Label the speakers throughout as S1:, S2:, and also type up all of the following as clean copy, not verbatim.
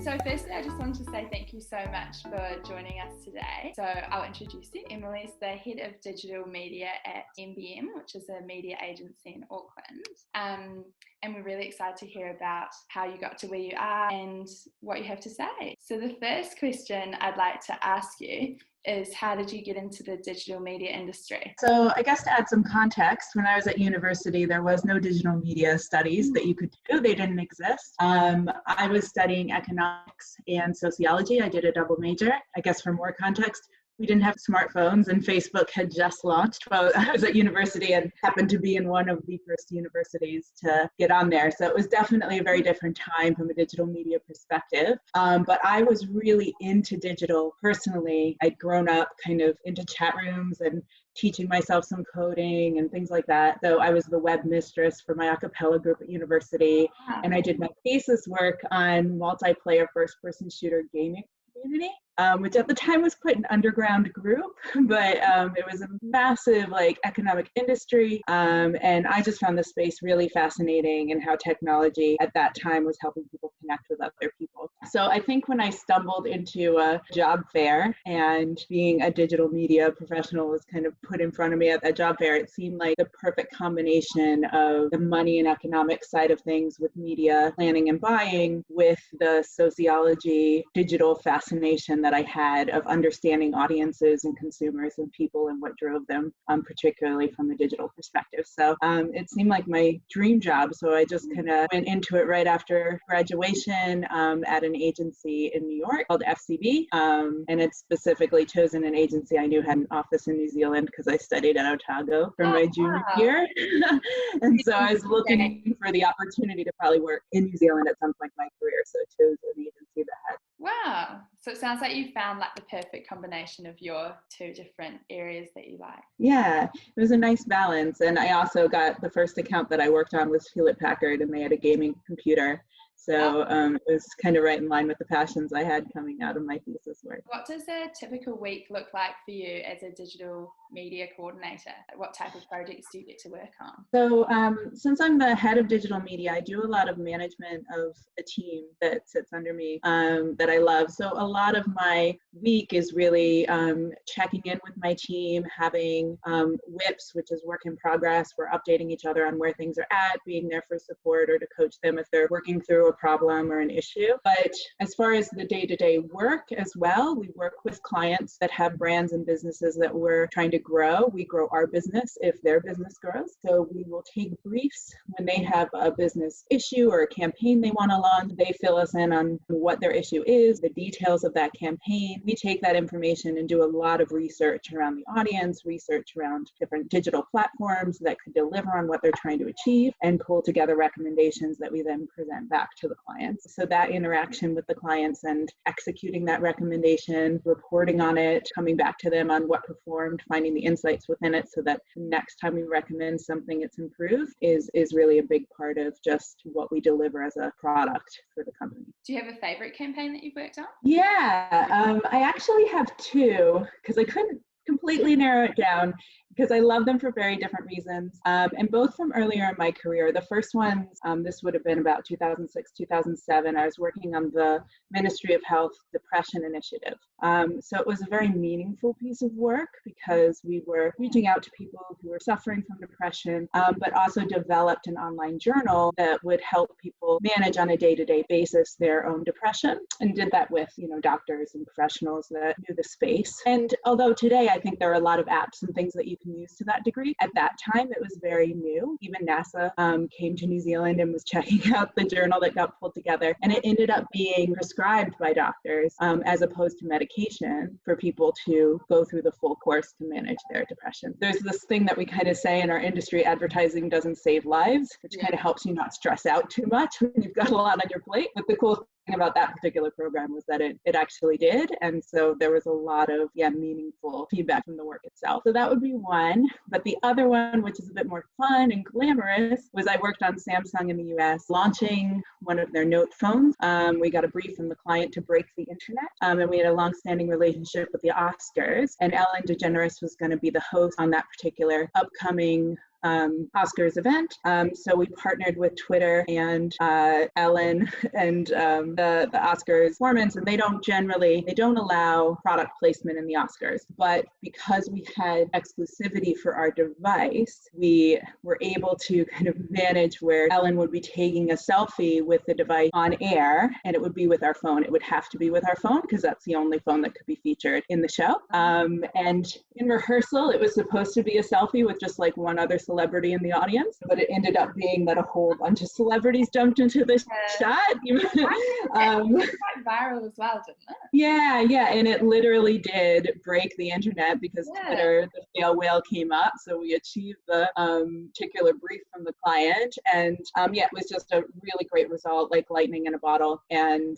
S1: So firstly, I just wanted to say thank you so much for joining us today. So I'll introduce you. Emily's the head of digital media at MBM, which is a media agency in Auckland. And we're really excited to hear about how you got to where you are and what you have to say. So the first question I'd like to ask you is, how did you get into the digital media industry?
S2: So I guess to add some context, when I was at university, there was no digital media studies that you could do. They didn't exist. I was studying economics and sociology. I did a double major. I guess for more context, we didn't have smartphones and Facebook had just launched while I was at university and happened to be in one of the first universities to get on there. So it was definitely a very different time from a digital media perspective. But I was really into digital personally. I'd grown up kind of into chat rooms and teaching myself some coding and things like that. So I was the web mistress for my a cappella group at university. And I did my thesis work on multiplayer first-person shooter gaming community. Which at the time was quite an underground group, but it was a massive economic industry. And I just found the space really fascinating and how technology at that time was helping people connect with other people. So I think when I stumbled into a job fair and being a digital media professional was kind of put in front of me at that job fair, it seemed like the perfect combination of the money and economic side of things with media planning and buying with the sociology, digital fascination that I had of understanding audiences and consumers and people and what drove them, particularly from a digital perspective. So it seemed like my dream job. So I just kind of went into it right after graduation at an agency in New York called FCB. And it's specifically chosen an agency I knew had an office in New Zealand because I studied at Otago for my junior year. And so I was looking for the opportunity to probably work in New Zealand at some point in my career. So I chose an agency that had.
S1: Wow. So it sounds like you found the perfect combination of your two different areas that you like.
S2: Yeah, it was a nice balance. And I also got the first account that I worked on was Hewlett Packard, and they had a gaming computer. So it was kind of right in line with the passions I had coming out of my thesis work.
S1: What does a typical week look like for you as a digital media coordinator? What type of projects do you get to work on?
S2: So since I'm the head of digital media, I do a lot of management of a team that sits under me that I love. So a lot of my week is really checking in with my team, having WIPs, which is work in progress. We're updating each other on where things are at, being there for support or to coach them if they're working through a problem or an issue. But as far as the day-to-day work as well, we work with clients that have brands and businesses that we're trying to grow. We grow our business if their business grows. So we will take briefs when they have a business issue or a campaign they want to launch. They fill us in on what their issue is, the details of that campaign. We take that information and do a lot of research around the audience, research around different digital platforms that could deliver on what they're trying to achieve, and pull together recommendations that we then present back to the clients. So that interaction with the clients and executing that recommendation, reporting on it, coming back to them on what performed, finding the insights within it so that next time we recommend something it's improved is really a big part of just what we deliver as a product for the company.
S1: Do you have a favorite campaign that you've worked on?
S2: Yeah, I actually have two because I couldn't completely narrow it down because I love them for very different reasons, and both from earlier in my career. The first one, this would have been about 2006, 2007. I was working on the Ministry of Health Depression Initiative. So it was a very meaningful piece of work because we were reaching out to people who were suffering from depression, but also developed an online journal that would help people manage on a day-to-day basis their own depression, and did that with, doctors and professionals that knew the space. And although today I think there are a lot of apps and things that you can use to that degree, at that time it was very new. Even NASA came to New Zealand and was checking out the journal that got pulled together, and it ended up being prescribed by doctors as opposed to medication for people to go through the full course to manage their depression. There's this thing that we kind of say in our industry, advertising doesn't save lives, which kind of helps you not stress out too much when you've got a lot on your plate. But the cool thing about that particular program was that it actually did. And so there was a lot of meaningful feedback from the work itself. So that would be one. But the other one, which is a bit more fun and glamorous, was I worked on Samsung in the US launching one of their Note phones. We got a brief from the client to break the internet, and we had a long-standing relationship with the Oscars, and Ellen DeGeneres was going to be the host on that particular upcoming Oscars event. So we partnered with Twitter and Ellen and the Oscars performance, and they don't allow product placement in the Oscars. But because we had exclusivity for our device, we were able to kind of manage where Ellen would be taking a selfie with the device on air, and it would be with our phone. It would have to be with our phone because that's the only phone that could be featured in the show. And in rehearsal, it was supposed to be a selfie with just like one other celebrity in the audience, but it ended up being that a whole bunch of celebrities jumped into the shot.
S1: It went quite viral as well, didn't it?
S2: Yeah, and it literally did break the internet because Twitter, the fail whale came up, so we achieved the particular brief from the client, and it was just a really great result, like lightning in a bottle, and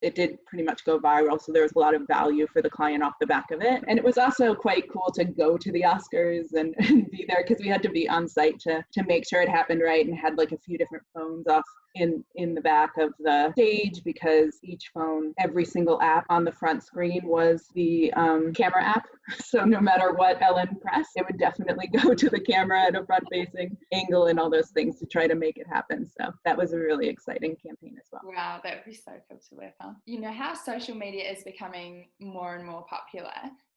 S2: it did pretty much go viral, so there was a lot of value for the client off the back of it. And it was also quite cool to go to the Oscars and be there because we had to be on site to make sure it happened right, and had like a few different phones off in the back of the stage, because each phone, every single app on the front screen was the camera app. So no matter what Ellen pressed, it would definitely go to the camera at a front-facing angle and all those things to try to make it happen. So that was a really exciting campaign as well.
S1: Wow, that would be so cool to work on. You know how social media is becoming more and more popular.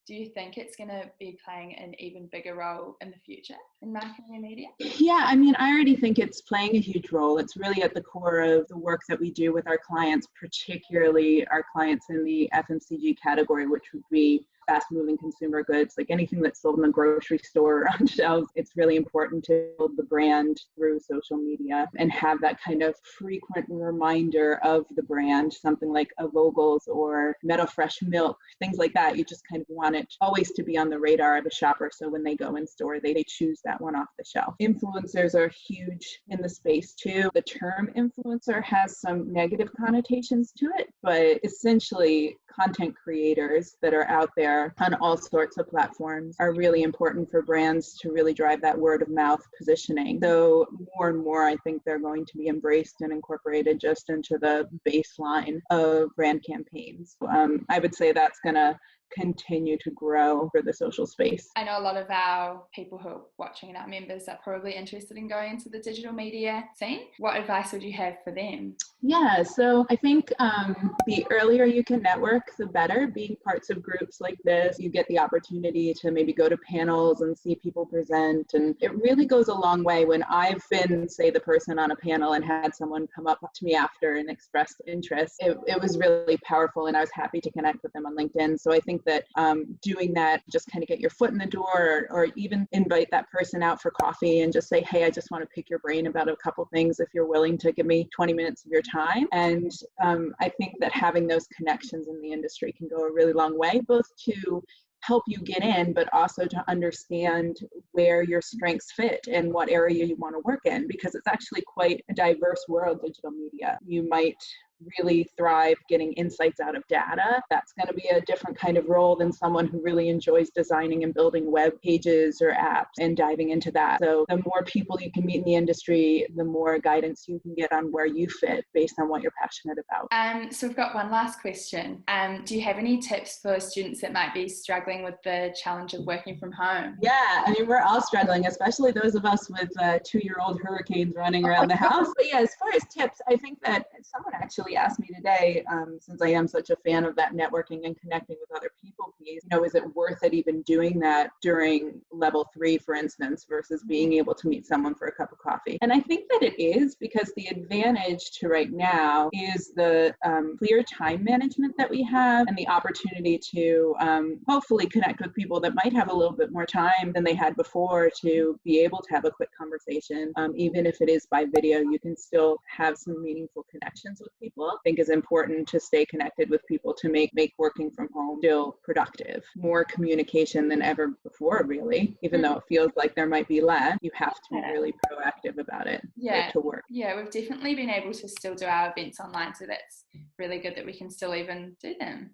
S1: Do you think it's going to be playing an even bigger role in the future in marketing and media?
S2: Yeah, I mean, I already think it's playing a huge role. It's really at the core of the work that we do with our clients, particularly our clients in the FMCG category, which would be fast-moving consumer goods, like anything that's sold in the grocery store or on shelves. It's really important to build the brand through social media and have that kind of frequent reminder of the brand, something like a Vogel's or Meadow Fresh Milk, things like that. You just kind of want it always to be on the radar of a shopper, so when they go in store, they choose that one off the shelf. Influencers are huge in the space too. The term influencer has some negative connotations to it, but essentially content creators that are out there on all sorts of platforms are really important for brands to really drive that word of mouth positioning. So more and more, I think they're going to be embraced and incorporated just into the baseline of brand campaigns. I would say that's going to continue to grow for the social space.
S1: I know a lot of our people who are watching and our members are probably interested in going into the digital media scene. What advice would you have for them?
S2: Yeah, so I think the earlier you can network, the better. Being parts of groups like this, you get the opportunity to maybe go to panels and see people present. And it really goes a long way. When I've been, say, the person on a panel and had someone come up to me after and express interest, it was really powerful, and I was happy to connect with them on LinkedIn. So I think that doing that, just kind of get your foot in the door, or even invite that person out for coffee and just say, hey, I just want to pick your brain about a couple things if you're willing to give me 20 minutes of your time. And I think that having those connections in the industry can go a really long way, both to help you get in, but also to understand where your strengths fit and what area you want to work in, because it's actually quite a diverse world, digital media. You might really thrive getting insights out of data. That's going to be a different kind of role than someone who really enjoys designing and building web pages or apps and diving into that. So the more people you can meet in the industry, the more guidance you can get on where you fit based on what you're passionate about.
S1: So we've got one last question. Do you have any tips for students that might be struggling with the challenge of working from home?
S2: Yeah, I mean, we're all struggling, especially those of us with 2-year-old hurricanes running around the house. But yeah, as far as tips, I think that someone actually asked me today, since I am such a fan of that networking and connecting with other people piece, is it worth it even doing that during level 3, for instance, versus being able to meet someone for a cup of coffee? And I think that it is, because the advantage to right now is the clear time management that we have and the opportunity to hopefully connect with people that might have a little bit more time than they had before to be able to have a quick conversation. Even if it is by video, you can still have some meaningful connections with people. I think is important to stay connected with people to make working from home still productive. More communication than ever before, really. Even though it feels like there might be less, you have to be really proactive about it to work.
S1: Yeah, we've definitely been able to still do our events online, so that's really good that we can still even do them.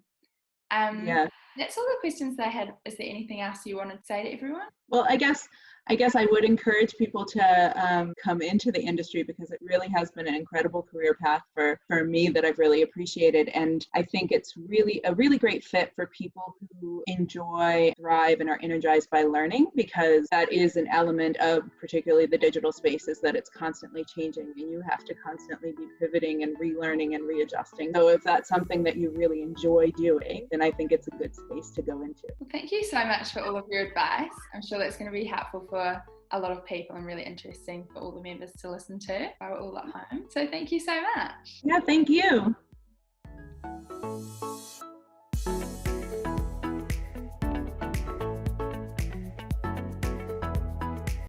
S1: That's all the questions that I had. Is there anything else you want to say to everyone?
S2: Well, I guess I guess I would encourage people to come into the industry, because it really has been an incredible career path for me that I've really appreciated. And I think it's really a really great fit for people who enjoy, thrive, and are energized by learning, because that is an element of particularly the digital spaces, that it's constantly changing and you have to constantly be pivoting and relearning and readjusting. So if that's something that you really enjoy doing, then I think it's a good space to go into.
S1: Well, thank you so much for all of your advice. I'm sure that's going to be helpful for a lot of people and really interesting for all the members to listen to while we're all at home. So thank you so much.
S2: Yeah, thank you.